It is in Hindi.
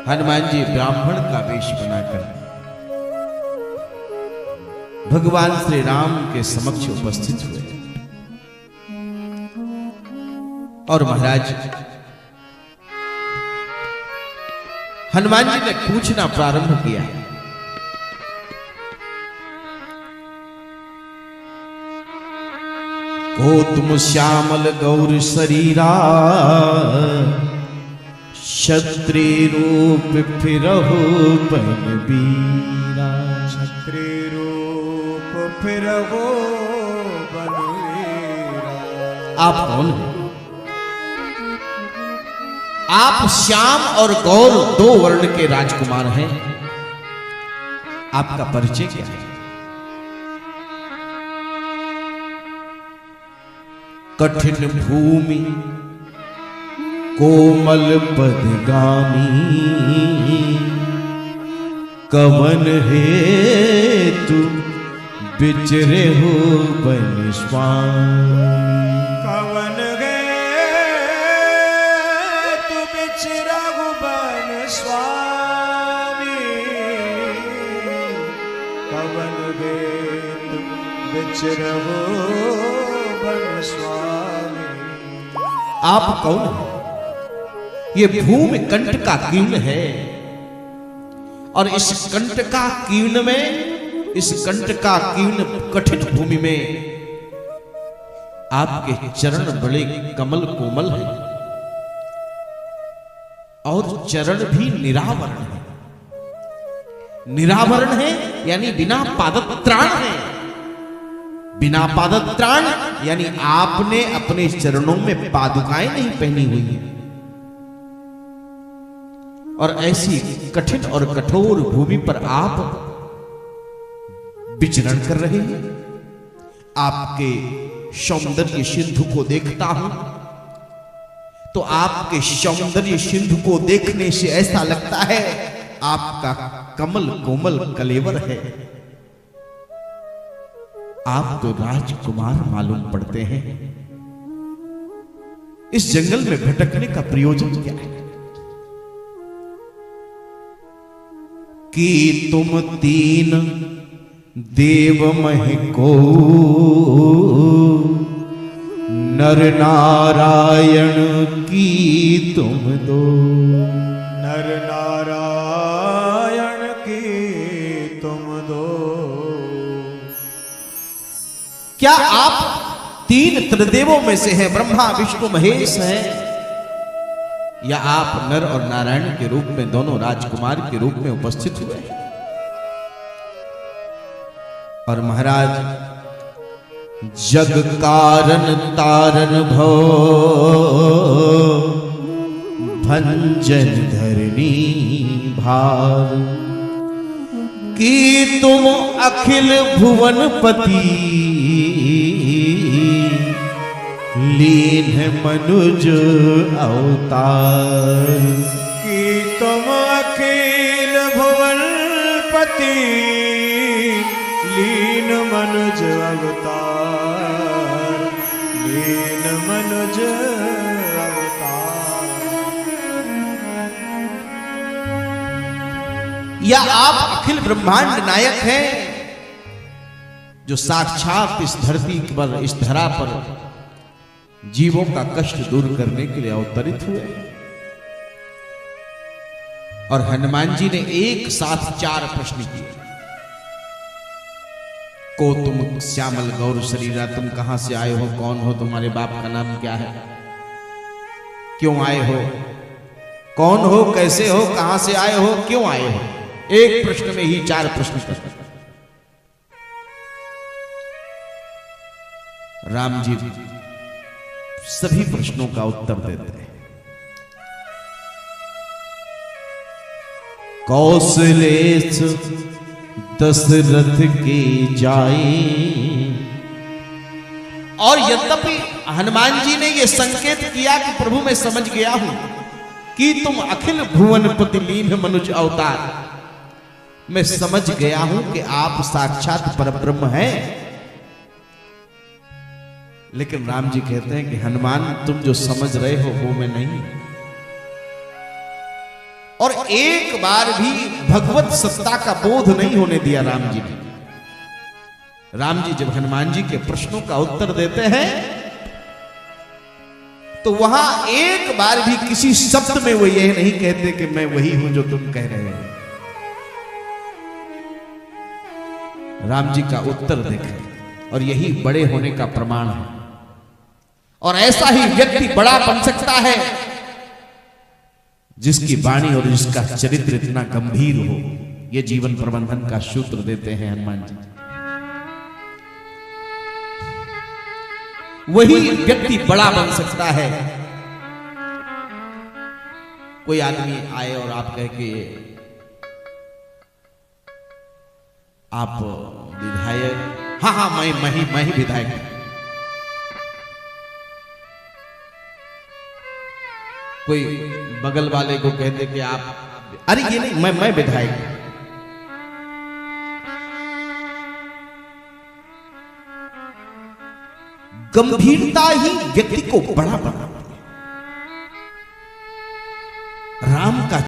हनुमान जी ब्राह्मण का वेश बनाकर भगवान श्री राम के समक्ष उपस्थित हुए और महाराज हनुमान जी ने पूछना प्रारंभ किया। को तुम श्यामल गौर शरीरा क्षत्रि रूप फिरहु बलबीरा। क्षत्रि रूप फिरहु बलबीरा। आप कौन हैं? आप श्याम और गौर दो वर्ण के राजकुमार हैं। आपका परिचय क्या है? कठिन भूमि कोमल पदगामी कवन हेतु बिचरे हो बन स्वामी। कवन हेतु बिचरा हो बन स्वामी। कवन हेतु बिचरा हो बन स्वामी। आप कौन हैं? ये भूमि कंट का कीर्ण है और इस कंट का कीर्ण में, इस कंट का कीर्ण कठिन भूमि में आपके चरण बड़े कमल कोमल हैं और चरण भी निरावरण है। निरावरण है यानी बिना पादत्राण है। बिना पादत्राण यानी आपने अपने चरणों में पादुकाएं नहीं पहनी हुई है और ऐसी कठिन और कठोर भूमि पर आप विचरण कर रहे हैं। आपके सौंदर्य सिंधु को देखता हूं तो आपके सौंदर्य सिंधु को देखने से ऐसा लगता है आपका कमल कोमल कलेवर है। आप तो राजकुमार मालूम पड़ते हैं। इस जंगल में भटकने का प्रयोजन क्या है? कि तुम तीन देव मह को नर नारायण की तुम दो। नर नारायण की तुम दो। क्या आप तीन त्रिदेवों में से हैं? ब्रह्मा विष्णु महेश हैं या आप नर और नारायण के रूप में दोनों राजकुमार के रूप में उपस्थित हुए? और महाराज जग कारण तारन भव भंजन धरनी भार कि तुम अखिल भुवन पति लीन मनुज अवतार। कि तुम अखिल भुवन पति लीन मनुज अवतार। लीन मनुज अवतार। या आप अखिल ब्रह्मांड नायक हैं जो साक्षात इस धरती पर, इस धरा पर जीवों का कष्ट दूर करने के लिए अवतरित हुए। और हनुमान जी ने एक साथ 4 प्रश्न किए। को तुम श्यामल गौर शरीरा, तुम कहां से आए हो? कौन हो? तुम्हारे बाप का नाम क्या है? क्यों आए हो? कौन हो? कैसे हो? कहां से आए हो? क्यों आए हो? एक प्रश्न में ही 4 प्रश्न कर। राम जी सभी प्रश्नों का उत्तर देते हैं। कौशलेश दशरथ के जाए। और यद्यपि हनुमान जी ने यह संकेत किया कि प्रभु मैं समझ गया हूं कि तुम अखिल भुवनपति लीन मनुज अवतार, मैं समझ गया हूं कि आप साक्षात परब्रह्म हैं। लेकिन राम जी कहते हैं कि हनुमान तुम जो समझ रहे हो वो मैं नहीं। और एक बार भी भगवत सत्ता का बोध नहीं होने दिया राम जी ने। राम जी जब हनुमान जी के प्रश्नों का उत्तर देते हैं तो वहां एक बार भी किसी शब्द में वो ये नहीं कहते कि मैं वही हूं जो तुम कह रहे हो। राम जी का उत्तर देखें और यही बड़े होने का प्रमाण है। और ऐसा ही व्यक्ति बड़ा बन सकता है जिसकी वाणी और जिसका चरित्र इतना गंभीर हो। यह जीवन प्रबंधन का सूत्र देते हैं हनुमान जी। वही व्यक्ति बड़ा बन सकता है। कोई आदमी आए और आप कहे कि आप विधायक, हाँ मैं ही विधायक हूं। कोई बगल वाले को कहते कि आप, अरे ये नहीं, मैं विधायक हूं। गंभीरता ही व्यक्ति को बड़ा बनाती है। राम का